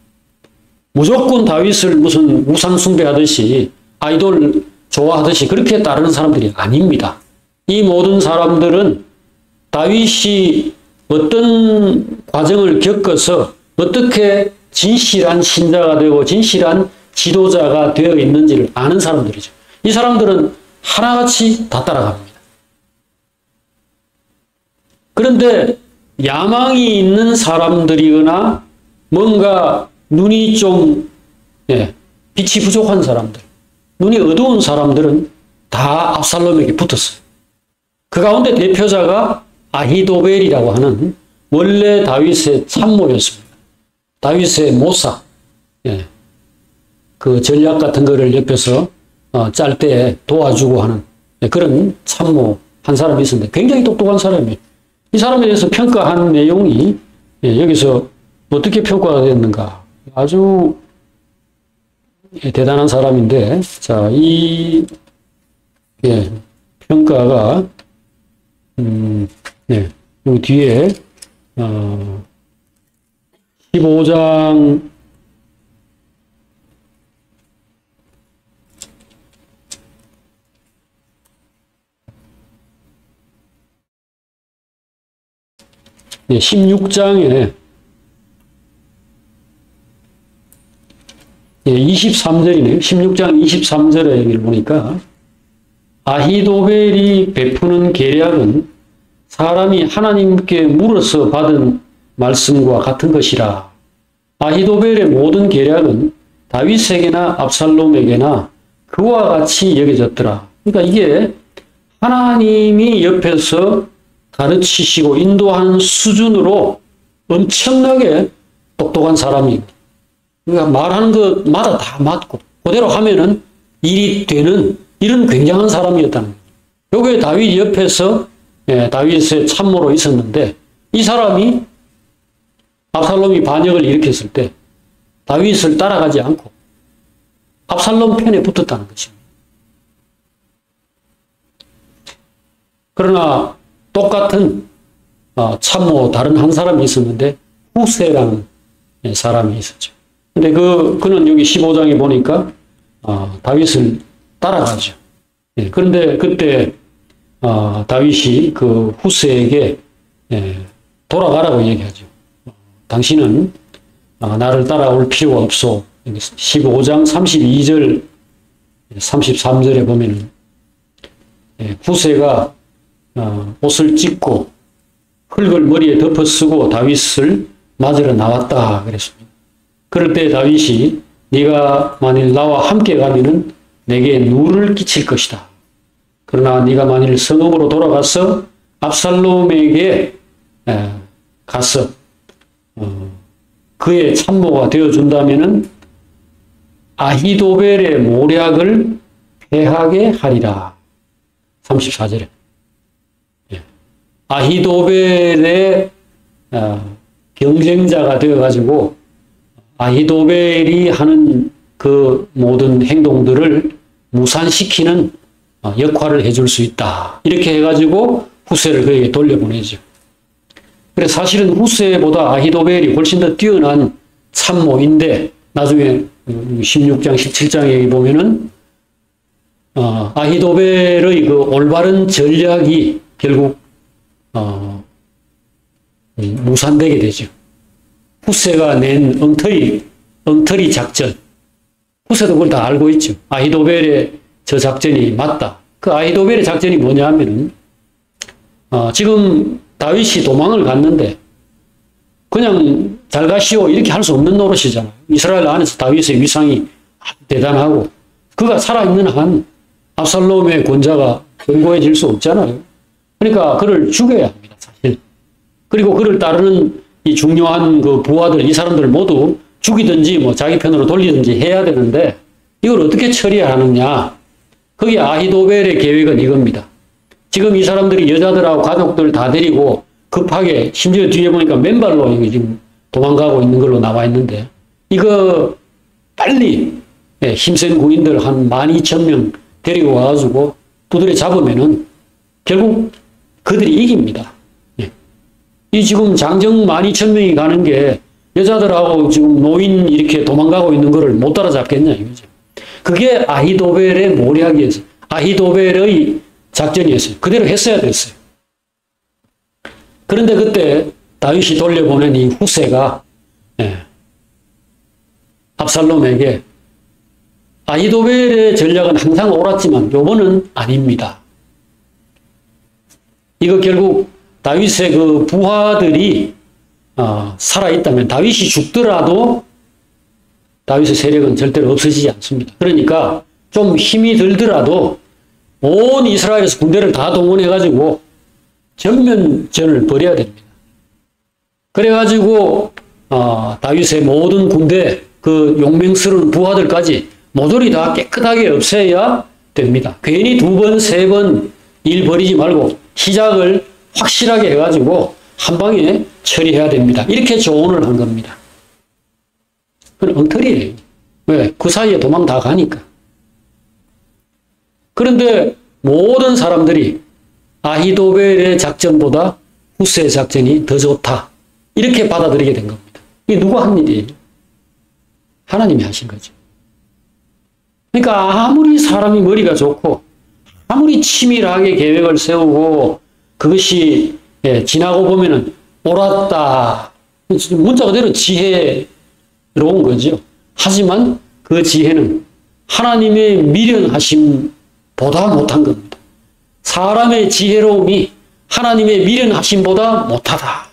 무조건 다윗을 무슨 우상 숭배하듯이 아이돌 좋아하듯이 그렇게 따르는 사람들이 아닙니다. 이 모든 사람들은 다윗이 어떤 과정을 겪어서 어떻게 진실한 신자가 되고 진실한 지도자가 되어 있는지를 아는 사람들이죠. 이 사람들은 하나같이 다 따라갑니다. 그런데 야망이 있는 사람들이거나 뭔가 눈이 좀 빛이 부족한 사람들, 눈이 어두운 사람들은 다 압살롬에게 붙었어요. 그 가운데 대표자가 아히도벨이라고 하는 원래 다윗의 참모였습니다. 다윗의 모사, 그 전략 같은 거를 옆에서 짤 때 도와주고 하는 그런 참모 한 사람이 있었는데 굉장히 똑똑한 사람이에요. 이 사람에 대해서 평가한 내용이 여기서 어떻게 평가가 됐는가. 아주 대단한 사람인데, 자, 이 평가가 여기 뒤에 15장 16장에 23절이네요. 16장 23절에 여기를 보니까 아히도벨이 베푸는 계략은 사람이 하나님께 물어서 받은 말씀과 같은 것이라. 아히도벨의 모든 계략은 다윗에게나 압살롬에게나 그와 같이 여겨졌더라. 그러니까 이게 하나님이 옆에서 가르치시고 인도하는 수준으로 엄청나게 똑똑한 사람입니다. 그러니까 말하는 것마다 다 맞고 그대로 하면은 일이 되는 이런 굉장한 사람이었다는 거예요. 여기에 다윗 옆에서 다윗의 참모로 있었는데 이 사람이 압살롬이 반역을 일으켰을 때 다윗을 따라가지 않고 압살롬 편에 붙었다는 것입니다. 그러나 똑같은 참모 다른 한 사람이 있었는데 후세라는 사람이 있었죠. 근데 그는 여기 15장에 보니까 다윗을 따라가죠. 그런데 그때 다윗이 그 후세에게 돌아가라고 얘기하죠. 당신은 나를 따라올 필요가 없어. 15장 32절 33절에 보면은 후세가 옷을 찢고 흙을 머리에 덮어 쓰고 다윗을 맞으러 나왔다 그랬습니다. 그럴 때 다윗이 네가 만일 나와 함께 가면은 내게 누를 끼칠 것이다. 그러나 네가 만일 성읍으로 돌아가서 압살롬에게 가서 그의 참모가 되어준다면은 아히도벨의 모략을 패하게 하리라. 34절에 아히도벨의 경쟁자가 되어가지고 아히도벨이 하는 그 모든 행동들을 무산시키는 역할을 해줄 수 있다. 이렇게 해가지고 후세를 그에게 돌려보내죠. 그래서 사실은 후세보다 아히도벨이 훨씬 더 뛰어난 참모인데 나중에 16장, 17장에 보면은 아히도벨의 그 올바른 전략이 결국 무산되게 되죠. 후세가 낸 엉터리 작전. 후세도 그걸 다 알고 있죠. 아히도벨의 저 작전이 맞다. 그 아히도벨의 작전이 뭐냐 하면은 지금 다윗이 도망을 갔는데 그냥 잘 가시오 이렇게 할 수 없는 노릇이잖아요. 이스라엘 안에서 다윗의 위상이 아주 대단하고 그가 살아있는 한 압살롬의 권자가 견고해질 수 없잖아요. 그러니까 그를 죽여야 합니다. 사실. 그리고 그를 따르는 이 중요한 그 부하들 이 사람들 모두 죽이든지 뭐 자기 편으로 돌리든지 해야 되는데 이걸 어떻게 처리하느냐. 거기 아히도벨의 계획은 이겁니다. 지금 이 사람들이 여자들하고 가족들 다 데리고 급하게 심지어 뒤에 보니까 맨발로 여기 지금 도망가고 있는 걸로 나와 있는데 이거 빨리 힘센 군인들 한 12,000명 데리고 와가지고 두드려 잡으면은 결국 그들이 이깁니다. 이 지금 장정 12,000명이 가는 게 여자들하고 지금 노인 이렇게 도망가고 있는 거를 못 따라잡겠냐 이거죠. 그게 아히도벨의 모략이었어요. 아히도벨의 작전이었어요. 그대로 했어야 됐어요. 그런데 그때 다윗이 돌려보낸 이 후세가 압살롬에게 아히도벨의 전략은 항상 옳았지만 요번은 아닙니다. 이거 결국 다윗의 그 부하들이 살아있다면 다윗이 죽더라도 다윗의 세력은 절대로 없어지지 않습니다. 그러니까 좀 힘이 들더라도 온 이스라엘에서 군대를 다 동원해가지고 전면전을 벌여야 됩니다. 그래가지고 다윗의 모든 군대 그 용맹스러운 부하들까지 모조리 다 깨끗하게 없애야 됩니다. 괜히 두 번, 세 번 일 벌이지 말고 시작을 확실하게 해가지고 한 방에 처리해야 됩니다. 이렇게 조언을 한 겁니다. 그건 엉터리예요. 왜? 그 사이에 도망 다 가니까. 그런데 모든 사람들이 아히도벨의 작전보다 후세의 작전이 더 좋다. 이렇게 받아들이게 된 겁니다. 이게 누가 한 일이에요? 하나님이 하신 거죠. 그러니까 아무리 사람이 머리가 좋고 아무리 치밀하게 계획을 세우고 그것이 지나고 보면은 옳았다. 문자 그대로 지혜로운 거죠. 하지만 그 지혜는 하나님의 미련하심보다 못한 겁니다. 사람의 지혜로움이 하나님의 미련하심보다 못하다.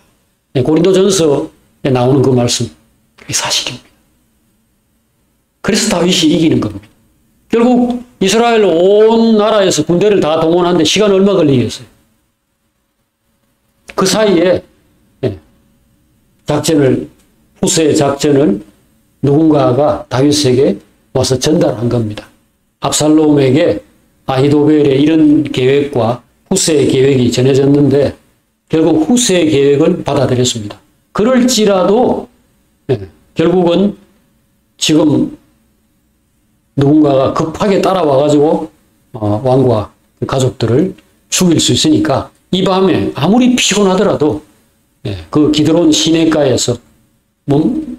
고린도전서에 나오는 그 말씀, 그게 사실입니다. 그래서 다윗이 이기는 겁니다. 결국 이스라엘 온 나라에서 군대를 다 동원하는데 시간 얼마 걸리겠어요? 그 사이에 후세의 작전을 누군가가 다윗에게 와서 전달한 겁니다. 압살롬에게 아히도벨의 이런 계획과 후세의 계획이 전해졌는데 결국 후세의 계획을 받아들였습니다. 그럴지라도 결국은 지금 누군가가 급하게 따라와가지고 왕과 가족들을 죽일 수 있으니까 이 밤에 아무리 피곤하더라도 그 기드론 시내가에서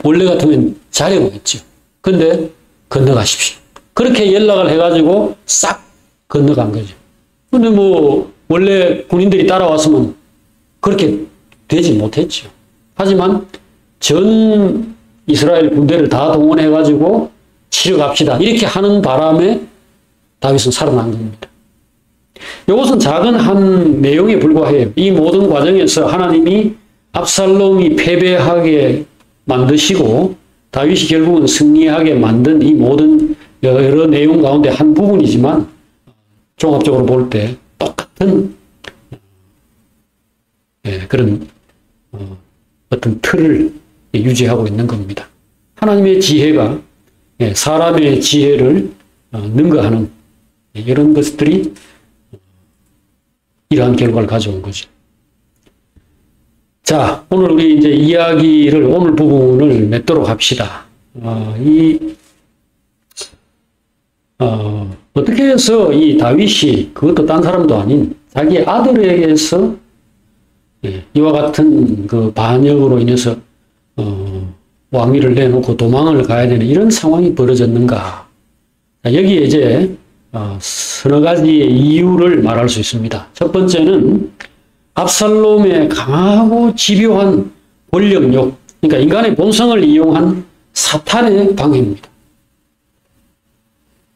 원래 같으면 자려고 했죠. 근데 건너가십시오. 그렇게 연락을 해가지고 싹 건너간 거죠. 근데 뭐 원래 군인들이 따라왔으면 그렇게 되지 못했죠. 하지만 전 이스라엘 군대를 다 동원해가지고 치러 갑시다. 이렇게 하는 바람에 다윗은 살아난 겁니다. 이것은 작은 한 내용에 불과해요. 이 모든 과정에서 하나님이 압살롬이 패배하게 만드시고 다윗이 결국은 승리하게 만든 이 모든 여러 내용 가운데 한 부분이지만 종합적으로 볼 때 똑같은 그런 어떤 틀을 유지하고 있는 겁니다. 하나님의 지혜가 사람의 지혜를 능가하는 이런 것들이 이러한 결과를 가져온 거죠. 자, 오늘 우리 이제 이야기를 오늘 부분을 맺도록 합시다. 어떻게 해서 이 다윗이 그것도 딴 사람도 아닌 자기 아들에게서 이와 같은 그 반역으로 인해서 왕위를 내놓고 도망을 가야 되는 이런 상황이 벌어졌는가? 여기에 이제 서너 가지의 이유를 말할 수 있습니다. 첫 번째는 압살롬의 강하고 집요한 권력욕, 그러니까 인간의 본성을 이용한 사탄의 방해입니다.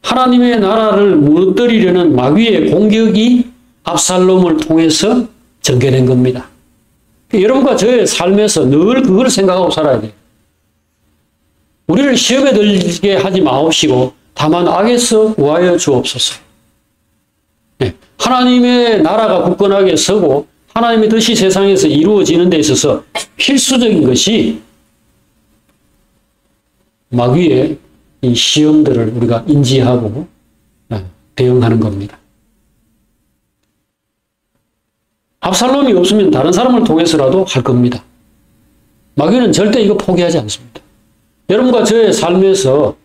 하나님의 나라를 무너뜨리려는 마귀의 공격이 압살롬을 통해서 전개된 겁니다. 여러분과 저의 삶에서 늘 그걸 생각하고 살아야 돼요. 우리를 시험에 들게 하지 마옵시고 다만 악에서 구하여 주옵소서. 하나님의 나라가 굳건하게 서고 하나님의 뜻이 세상에서 이루어지는 데 있어서 필수적인 것이 마귀의 이 시험들을 우리가 인지하고 대응하는 겁니다. 압살롬이 없으면 다른 사람을 통해서라도 할 겁니다. 마귀는 절대 이거 포기하지 않습니다. 여러분과 저의 삶에서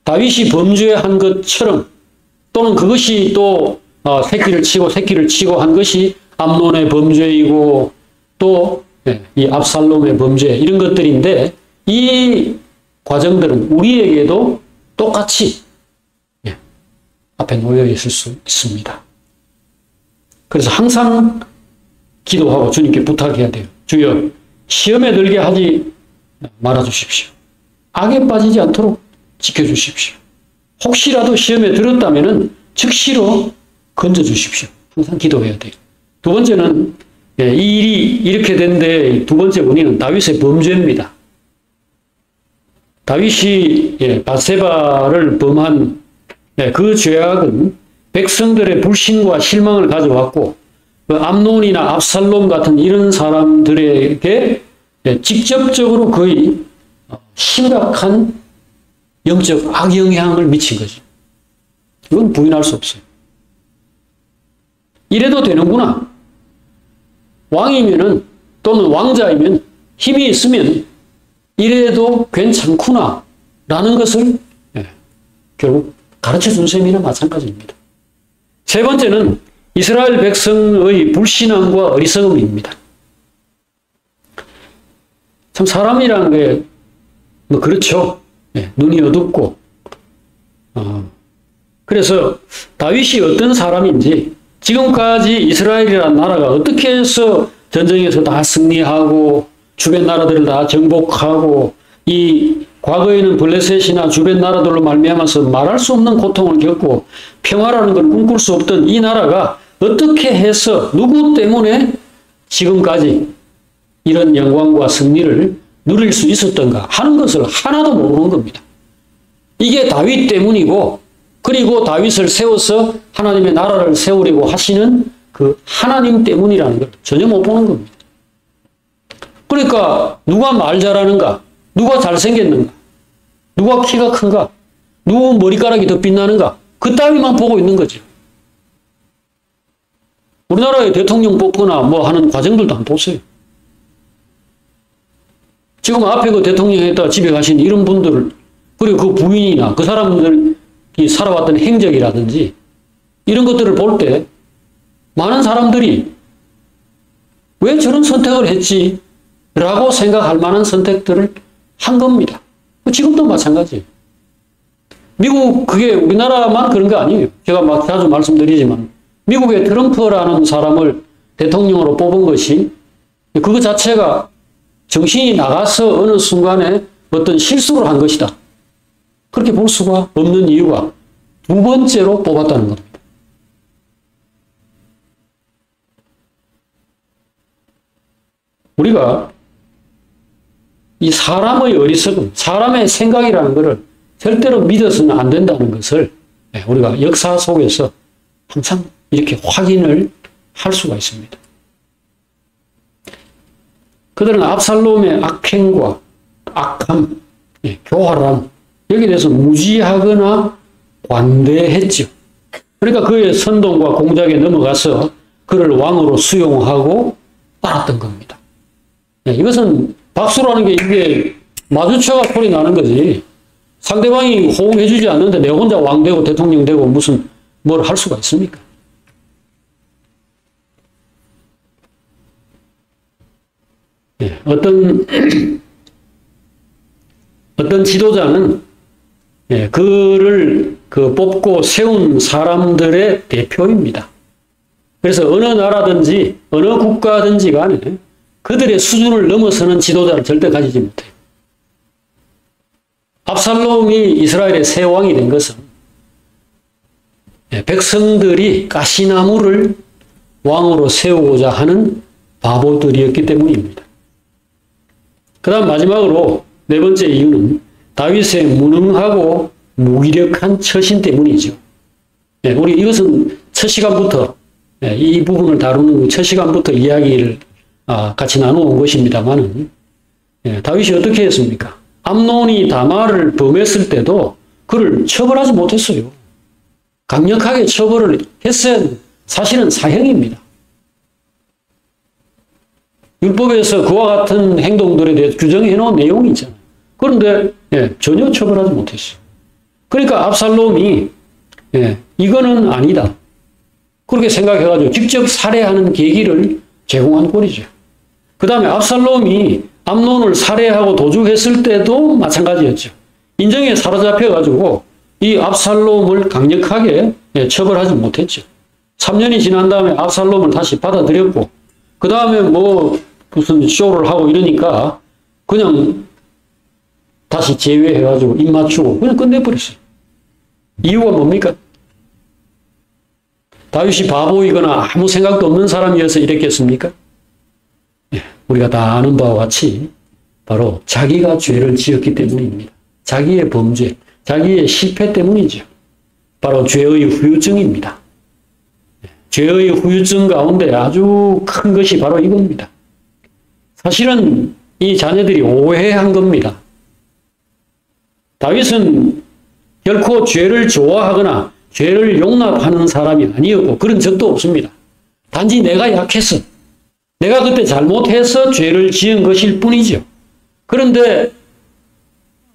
다윗이 범죄한 것처럼 또는 그것이 또 새끼를 치고 한 것이 암논의 범죄이고 또 이 압살롬의 범죄 이런 것들인데 이 과정들은 우리에게도 똑같이 앞에 놓여 있을 수 있습니다. 그래서 항상 기도하고 주님께 부탁해야 돼요. 주여 시험에 들게 하지 말아주십시오. 악에 빠지지 않도록 지켜주십시오. 혹시라도 시험에 들었다면 즉시로 건져주십시오. 항상 기도해야 돼요. 두 번째는 이 일이 이렇게 된 데 두 번째 원인은 다윗의 범죄입니다. 다윗이 밧세바를 범한 그 죄악은 백성들의 불신과 실망을 가져왔고 암논이나 압살롬 같은 이런 사람들에게 직접적으로 거의 심각한 영적 악영향을 미친 거죠. 이건 부인할 수 없어요. 이래도 되는구나. 왕이면은 또는 왕자이면 힘이 있으면 이래도 괜찮구나 라는 것을 결국 가르쳐준 셈이나 마찬가지입니다. 세 번째는 이스라엘 백성의 불신앙과 어리석음입니다. 참 사람이라는 게 뭐 그렇죠. 눈이 어둡고 그래서 다윗이 어떤 사람인지 지금까지 이스라엘이라는 나라가 어떻게 해서 전쟁에서 다 승리하고 주변 나라들을 다 정복하고 이 과거에는 블레셋이나 주변 나라들로 말미암아서 말할 수 없는 고통을 겪고 평화라는 걸 꿈꿀 수 없던 이 나라가 어떻게 해서 누구 때문에 지금까지 이런 영광과 승리를 누릴 수 있었던가 하는 것을 하나도 모르는 겁니다. 이게 다윗 때문이고 그리고 다윗을 세워서 하나님의 나라를 세우려고 하시는 그 하나님 때문이라는 걸 전혀 못 보는 겁니다. 그러니까 누가 말 잘하는가? 누가 잘생겼는가? 누가 키가 큰가? 누구 머리카락이 더 빛나는가? 그 따위만 보고 있는 거죠. 우리나라의 대통령 뽑거나 뭐 하는 과정들도 한번 보세요. 지금 앞에 그 대통령 했다가 집에 가신 이런 분들, 그리고 그 부인이나 그 사람들이 살아왔던 행적이라든지 이런 것들을 볼 때 많은 사람들이 왜 저런 선택을 했지? 라고 생각할 만한 선택들을 한 겁니다. 지금도 마찬가지예요. 미국, 그게 우리나라만 그런 거 아니에요. 제가 막 자주 말씀드리지만 미국의 트럼프라는 사람을 대통령으로 뽑은 것이 그거 자체가 정신이 나가서 어느 순간에 어떤 실수를 한 것이다. 그렇게 볼 수가 없는 이유가 두 번째로 뽑았다는 겁니다. 우리가 이 사람의 어리석음, 사람의 생각이라는 것을 절대로 믿어서는 안 된다는 것을 우리가 역사 속에서 항상 이렇게 확인을 할 수가 있습니다. 그들은 압살롬의 악행과 악함, 교활함, 여기에 대해서 무지하거나 관대했죠. 그러니까 그의 선동과 공작에 넘어가서 그를 왕으로 수용하고 따랐던 겁니다. 이것은 박수라는 게 이게 마주쳐가 소리 나는 거지. 상대방이 호응해주지 않는데 내가 혼자 왕 되고 대통령 되고 무슨 뭘 할 수가 있습니까? 어떤 지도자는 그를 뽑고 세운 사람들의 대표입니다. 그래서 어느 나라든지 어느 국가든지 간에 그들의 수준을 넘어서는 지도자를 절대 가지지 못해요. 압살롬이 이스라엘의 새 왕이 된 것은 백성들이 가시나무를 왕으로 세우고자 하는 바보들이었기 때문입니다. 그 다음 마지막으로 네 번째 이유는 다윗의 무능하고 무기력한 처신 때문이죠. 우리 이것은 첫 시간부터 이 부분을 다루는 첫 시간부터 이야기를 같이 나누어온 것입니다만은 다윗이 어떻게 했습니까? 암논이 다말을 범했을 때도 그를 처벌하지 못했어요. 강력하게 처벌을 했어야 사실은 사형입니다. 율법에서 그와 같은 행동들에 대해 규정해 놓은 내용이 있잖아요. 그런데 전혀 처벌하지 못했어요. 그러니까 압살롬이 이거는 아니다. 그렇게 생각해가지고 직접 살해하는 계기를 제공한 꼴이죠. 그 다음에 압살롬이 암논을 살해하고 도주했을 때도 마찬가지였죠. 인정에 사로잡혀가지고 이 압살롬을 강력하게 처벌하지 못했죠. 3년이 지난 다음에 압살롬을 다시 받아들였고 그 다음에 뭐 무슨 쇼를 하고 이러니까 그냥 다시 제외해가지고 입 맞추고 그냥 끝내버렸어요. 이유가 뭡니까? 다윗이 바보이거나 아무 생각도 없는 사람이어서 이랬겠습니까? 우리가 다 아는 바와 같이 바로 자기가 죄를 지었기 때문입니다. 자기의 범죄, 자기의 실패 때문이죠. 바로 죄의 후유증입니다. 죄의 후유증 가운데 아주 큰 것이 바로 이겁니다. 사실은 이 자녀들이 오해한 겁니다. 다윗은 결코 죄를 좋아하거나 죄를 용납하는 사람이 아니었고 그런 적도 없습니다. 단지 내가 약해서 내가 그때 잘못해서 죄를 지은 것일 뿐이죠. 그런데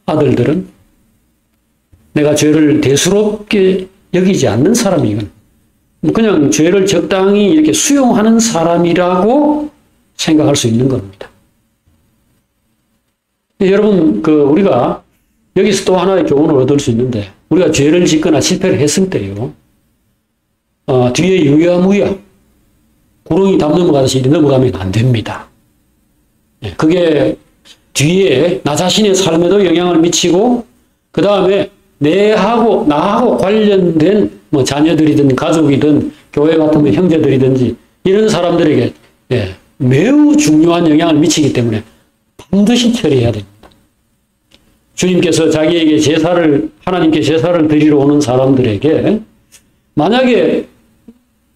아들들은 내가 죄를 대수롭게 여기지 않는 사람이건 그냥 죄를 적당히 이렇게 수용하는 사람이라고 생각할 수 있는 겁니다. 여러분, 우리가 여기서 또 하나의 교훈을 얻을 수 있는데 우리가 죄를 짓거나 실패를 했을 때요. 뒤에 유야무야 구렁이 담 넘어가듯이 넘어가면 안 됩니다. 그게 뒤에 나 자신의 삶에도 영향을 미치고 그 다음에 나하고 관련된 뭐 자녀들이든 가족이든 교회 같은 형제들이든지 이런 사람들에게 매우 중요한 영향을 미치기 때문에 반드시 처리해야 됩니다. 주님께서 자기에게 하나님께 제사를 드리러 오는 사람들에게 만약에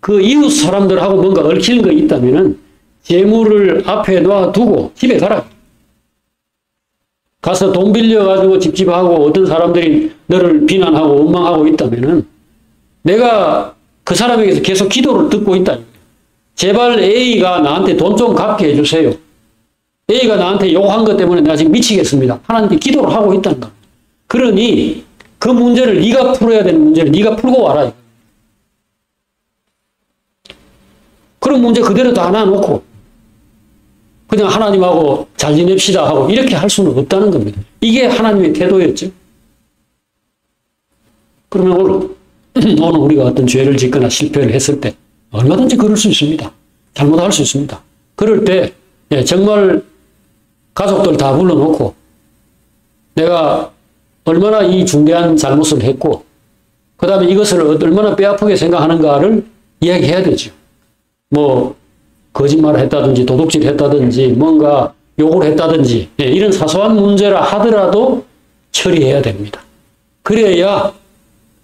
그 이웃 사람들하고 뭔가 얽히는 거 있다면은 재물을 앞에 놔두고 집에 가라. 가서 돈 빌려가지고 집집하고 어떤 사람들이 너를 비난하고 원망하고 있다면은 내가 그 사람에게서 계속 기도를 듣고 있다. 제발 A가 나한테 돈 좀 갚게 해주세요. A가 나한테 요구한 것 때문에 내가 지금 미치겠습니다. 하나님께 기도를 하고 있다는 겁니다. 그러니 그 문제를 네가 풀어야 되는 문제를 네가 풀고 와라. 그런 문제 그대로 다 놔놓고 그냥 하나님하고 잘 지냅시다 하고 이렇게 할 수는 없다는 겁니다. 이게 하나님의 태도였죠. 그러면 오늘 우리가 어떤 죄를 짓거나 실패를 했을 때 얼마든지 그럴 수 있습니다. 잘못할 수 있습니다. 그럴 때 정말 가족들 다 불러놓고 내가 얼마나 이 중대한 잘못을 했고 그 다음에 이것을 얼마나 뼈아프게 생각하는가를 이야기해야 되죠. 뭐 거짓말을 했다든지 도둑질 했다든지 뭔가 욕을 했다든지 이런 사소한 문제라 하더라도 처리해야 됩니다. 그래야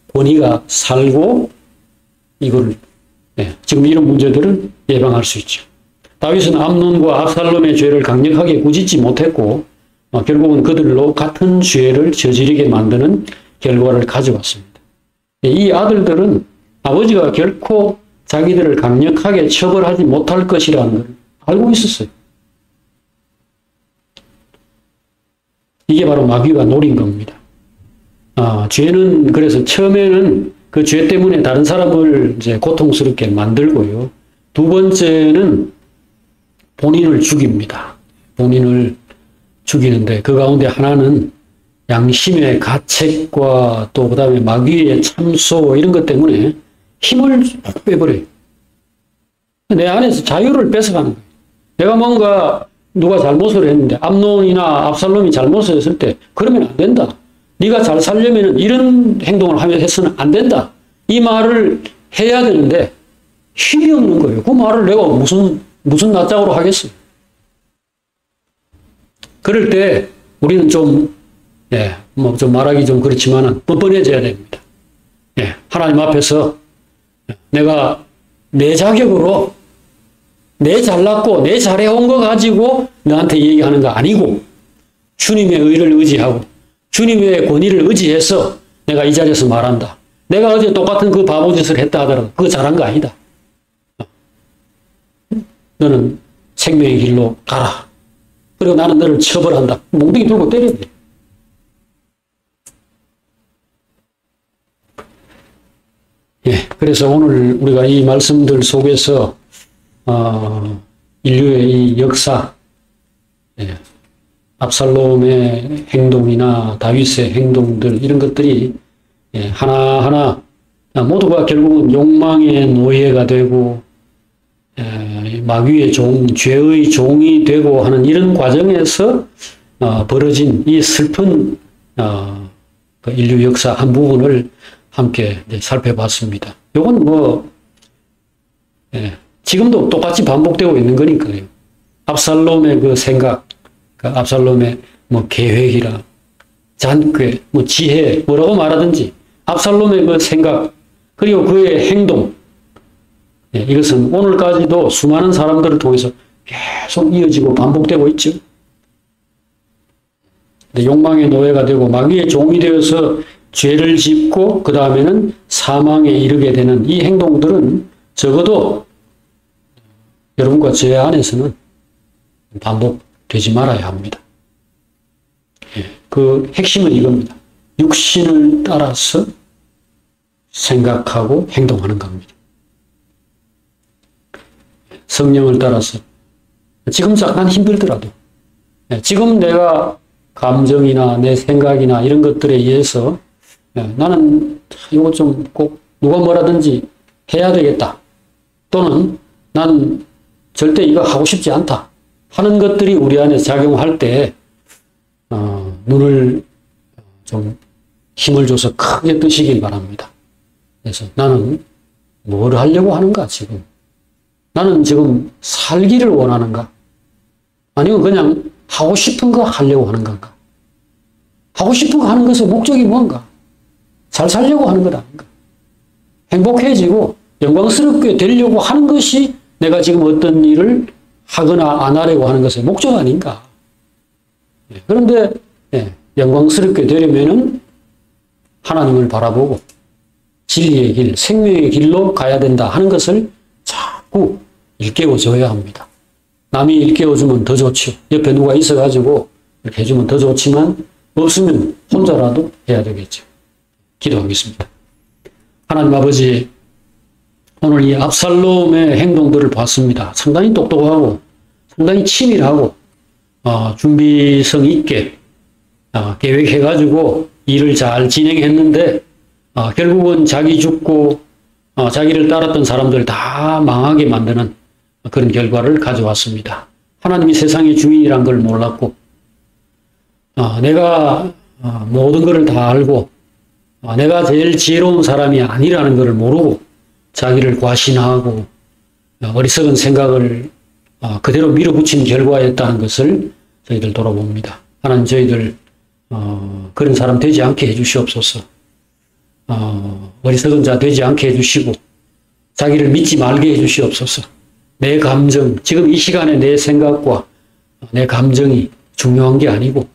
본의가 살고 이걸 지금 이런 문제들을 예방할 수 있죠. 다윗은 암논과 압살롬의 죄를 강력하게 꾸짖지 못했고 결국은 그들로 같은 죄를 저지르게 만드는 결과를 가져왔습니다. 이 아들들은 아버지가 결코 자기들을 강력하게 처벌하지 못할 것이라는 걸 알고 있었어요. 이게 바로 마귀가 노린 겁니다. 죄는 그래서 처음에는 그 죄 때문에 다른 사람을 이제 고통스럽게 만들고요. 두 번째는 본인을 죽입니다. 본인을 죽이는데 그 가운데 하나는 양심의 가책과 또 그 다음에 마귀의 참소 이런 것 때문에 힘을 빼버려요. 내 안에서 자유를 뺏어가는 거예요. 내가 뭔가 누가 잘못을 했는데 암논이나 압살롬이 잘못을 했을 때 그러면 안 된다. 네가 잘 살려면 이런 행동을 하면 해서는 안 된다. 이 말을 해야 되는데 힘이 없는 거예요. 그 말을 내가 무슨 낯짝으로 하겠어요. 그럴 때 우리는 좀 말하기 좀 그렇지만은 뻔뻔해져야 됩니다. 하나님 앞에서 내가 내 자격으로 내 잘났고 내 잘해온 거 가지고 너한테 얘기하는 거 아니고 주님의 의를 의지하고 주님의 권위를 의지해서 내가 이 자리에서 말한다. 내가 어제 똑같은 그 바보 짓을 했다 하더라도 그거 잘한 거 아니다. 너는 생명의 길로 가라. 그리고 나는 너를 처벌한다. 몽둥이 들고 때려야 돼. 그래서 오늘 우리가 이 말씀들 속에서 인류의 이 역사, 압살롬의 행동이나 다윗의 행동들 이런 것들이 하나하나 모두가 결국은 욕망의 노예가 되고 마귀의 종, 죄의 종이 되고 하는 이런 과정에서 벌어진 이 슬픈 그 인류 역사 한 부분을 함께 살펴봤습니다. 이건 지금도 똑같이 반복되고 있는 거니까요. 압살롬의 그 생각, 그 압살롬의 계획이라, 잔꾀, 지혜, 뭐라고 말하든지, 압살롬의 그 생각, 그리고 그의 행동, 이것은 오늘까지도 수많은 사람들을 통해서 계속 이어지고 반복되고 있죠. 욕망의 노예가 되고 마귀의 종이 되어서 죄를 짓고 그 다음에는 사망에 이르게 되는 이 행동들은 적어도 여러분과 제 안에서는 반복되지 말아야 합니다. 그 핵심은 이겁니다. 육신을 따라서 생각하고 행동하는 겁니다. 성령을 따라서 지금 잠깐 힘들더라도 지금 내가 감정이나 내 생각이나 이런 것들에 의해서 나는 이거 좀 꼭 누가 뭐라든지 해야 되겠다. 또는 난 절대 이거 하고 싶지 않다. 하는 것들이 우리 안에 작용할 때 눈을 좀 힘을 줘서 크게 뜨시길 바랍니다. 그래서 나는 뭘 하려고 하는가 지금? 나는 지금 살기를 원하는가? 아니면 그냥 하고 싶은 거 하려고 하는 건가? 하고 싶은 거 하는 것의 목적이 뭔가? 잘 살려고 하는 것 아닌가? 행복해지고 영광스럽게 되려고 하는 것이 내가 지금 어떤 일을 하거나 안 하려고 하는 것의 목적 아닌가? 그런데 영광스럽게 되려면은 하나님을 바라보고 진리의 길, 생명의 길로 가야 된다 하는 것을 자꾸 일깨워줘야 합니다. 남이 일깨워주면 더 좋죠. 옆에 누가 있어가지고 이렇게 해주면 더 좋지만 없으면 혼자라도 해야 되겠죠. 기도하겠습니다. 하나님 아버지, 오늘 이 압살롬의 행동들을 봤습니다. 상당히 똑똑하고 상당히 치밀하고 준비성 있게 계획해가지고 일을 잘 진행했는데 결국은 자기 죽고 자기를 따랐던 사람들 다 망하게 만드는 그런 결과를 가져왔습니다. 하나님이 세상의 주인이란 걸 몰랐고 내가 모든 것을 다 알고 내가 제일 지혜로운 사람이 아니라는 것을 모르고 자기를 과신하고 어리석은 생각을 그대로 밀어붙인 결과였다는 것을 저희들 돌아봅니다. 하나님 저희들 그런 사람 되지 않게 해주시옵소서. 어리석은 자 되지 않게 해주시고 자기를 믿지 말게 해주시옵소서. 내 감정, 지금 이 시간에 내 생각과 내 감정이 중요한 게 아니고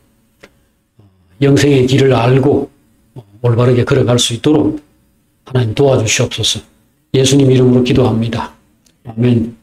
영생의 길을 알고 올바르게 걸어갈 수 있도록 하나님 도와주시옵소서. 예수님 이름으로 기도합니다. 아멘.